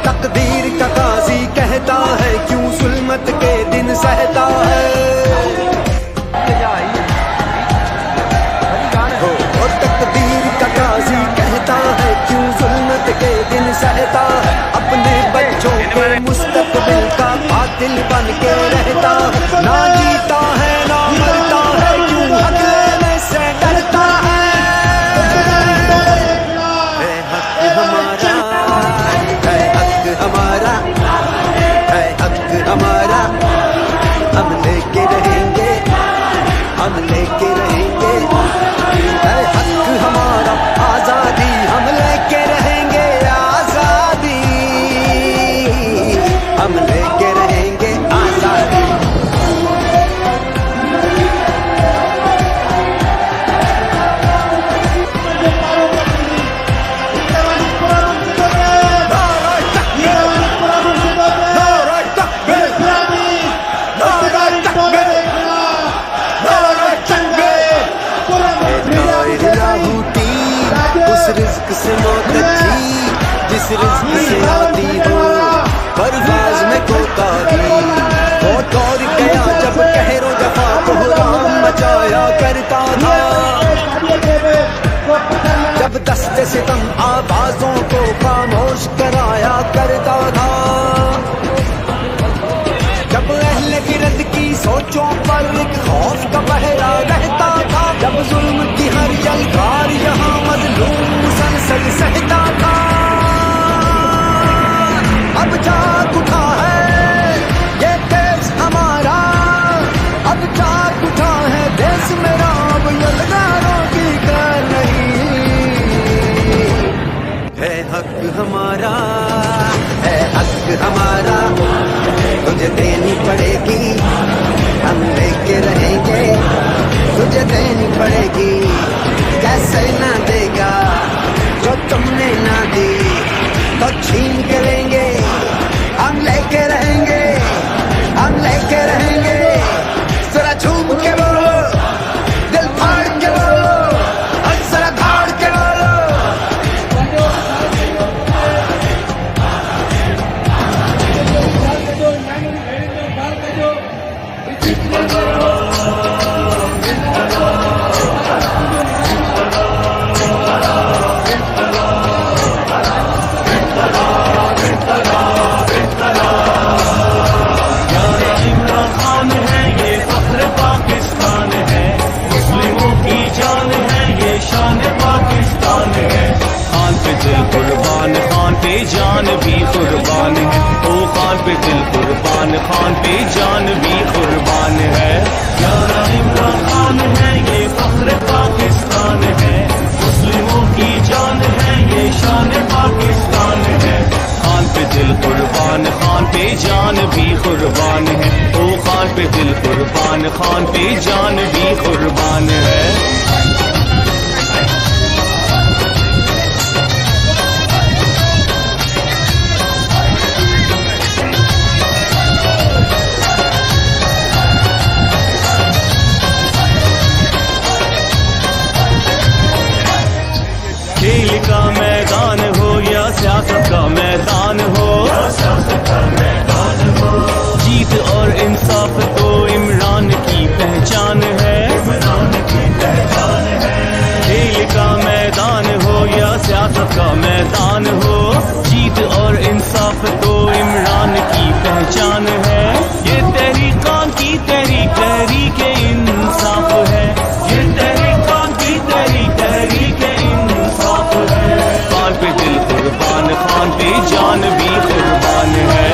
तकदीर का काजी कहता है क्यों जुल्मत के दिन सहता है। तकदीर का काजी कहता है क्यों जुल्मत के दिन सहता है। अपने बच्चों के मुस्तकबिल का कातिल बन के रहता है। ना जीता है ना मरता है क्यों हक लेने से डरता है। हक हमारा है, हक हमारा है, हक हमारा हम लेके रहेंगे, हम लेके रहेंगे। है हक हमारा आजादी हम लेके रहेंगे, आजादी हम लेके रहेंगे, आजादी। उस रिज़्क़ से मौत अच्छी जिस रिज़्क़ से आती हो परवाज़ में कोताही। वो दौर गया जब कहरो जफ़ा कोहराम मचाया करता था। जब दस्ते सितम आवाज़ों को खामोश कराया करता था। जब अहले गिरद की सोचों पर एक खौफ का पहरा रहता था। जब जुल्म की हर यलगार यहाँ मज़लूम मुसलसल सहता था। अब जाग उठा है ये देश हमारा, अब जाग उठा है देश मेरा। अब यलगारों की कर नहीं है। हक हमारा है, हक हमारा तुझे देनी पड़ेगी, हम लेके रहेंगे। तुझे देनी पड़ेगी, कैसे ना देगा जो तुमने ना दी तो छीन के लेंगे। हम लेके रहेंगे, हम लेके रहेंगे। जरा झूम के बोलो, दिल फाड़ के बोलो, और जरा धाड़ के बोलो। कुर्बान खान पे जान भी कुर्बान है। ओ खान पे दिल कुर्बान, खान पे जान भी कुर्बान है। यारा इमरान खान है ये फख्र पाकिस्तान है। मुस्लिमों की जान है ये शान पाकिस्तान है। खान पे दिल कुर्बान, खान पे जान भी कुर्बान है। ओ खान पे दिल कुर्बान, खान पे जान भी कुर्बान है। खेल का मैदान हो या सियासत का मैदान हो, जीत और इंसाफ तो इमरान की पहचान है। खेल का मैदान हो या सियासत का मैदान हो, जीत और इंसाफ तो इमरान की पहचान है। ये तहरीकान की तहरीक तहरीक इंसाफ है। ये तहरीकान की तहरीक तहरीक इंसाफ है। खान पे दिल कुर्बान, खान पे जान भी कुर्बान है।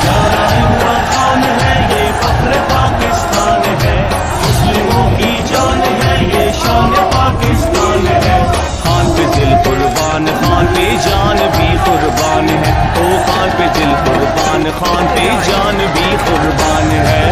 यारा इमरान खान है ये फख्र पाकिस्तान है। मुस्लिमों की जान है ये शान पाकिस्तान है। खान पे दिल कुर्बान, खान पे जान भी कुर्बान है। ओ खान पे दिल कुर्बान, खान पे जान भी कुर्बान है।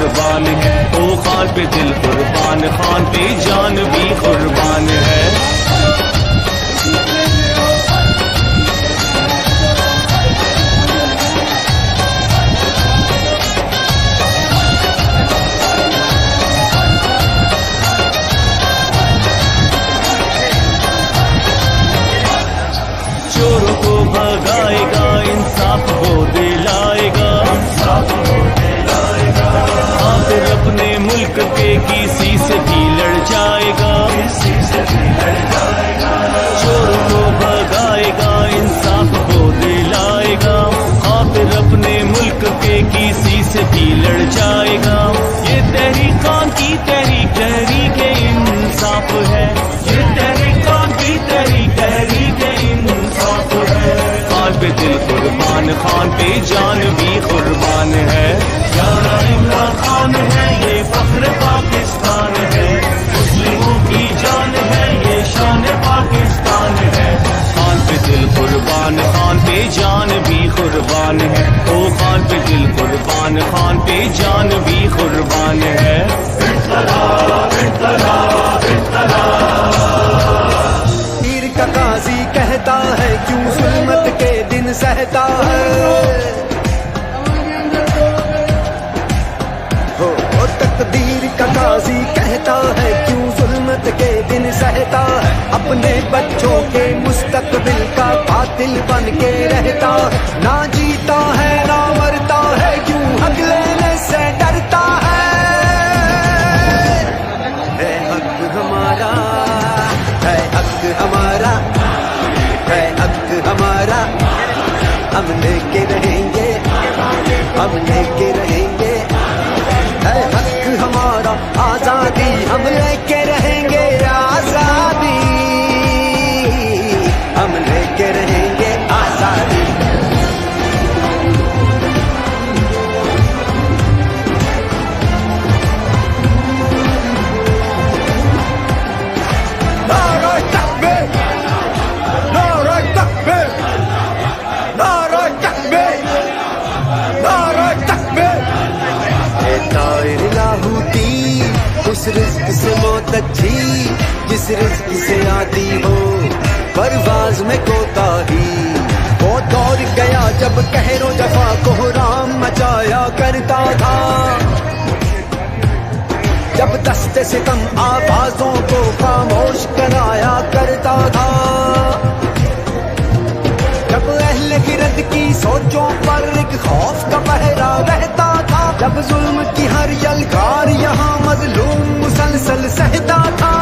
कुर्बान है। ओ खान पे दिल कुर्बान, खान पे जान भी कुर्बान है। चोरों को भगाएगा, इंसाफ को दिलाएगा, आखिर अपने मुल्क के किसी से भी लड़ जाएगा। चोरों को भगाएगा, इंसाफ को दिलाएगा, आखिर अपने मुल्क के किसी से भी लड़ जाएगा। ये तहरीकां की तहरीक, तहरीक इंसाफ है। ये तहरीकां की तहरीक, तहरीक इंसाफ है। खान पे दिल कुर्बान, खान पे जान भी कुर्बान है। यारा इमरान खान है, ये फख्र पाकिस्तान है। मुस्लिमों की जान है, ये शान पाकिस्तान है। खान पे दिल कुर्बान, खान पे जान भी कुर्बान है। ओ खान पे दिल कुर्बान, खान पे जान भी कुर्बान है। पीर का काजी कहता है, क्यों जुल्मत के दिन सहता है। हो तकदीर का काजी कहता है, क्यों जुल्मत के दिन सहता है। अपने बच्चों के मुस्तकबिल का कातिल बन के रहता है। ना जीता है ना मरता है, क्यों हक लेने से डरता है। हक हमारा है, हक हमारा है, हक हमारा। हम लेके रहेंगे, हम लेके रहेंगे। है हक हमारा आजादी, हम लेके रहेंगे आजादी। हम लेके रहेंगे आजादी। नारा तकबीर, नारा तकबीर, नारा तकबीर, नारा तकबीर। तायर लाहूती उस रिस्क से मौत अच्छी, जिस रिस्क से आती हो परवाज में कोताही। वो दौर गया जब कहरो जफा को राम मचाया करता था। जब दस्ते सितम आवाजों को खामोश कराया करता था। जब अहले गिरद की सोचों पर एक खौफ का पहरा रहता था। जब जुल्म की हर यलगार यहाँ मजलूम मुसलसल सहता था।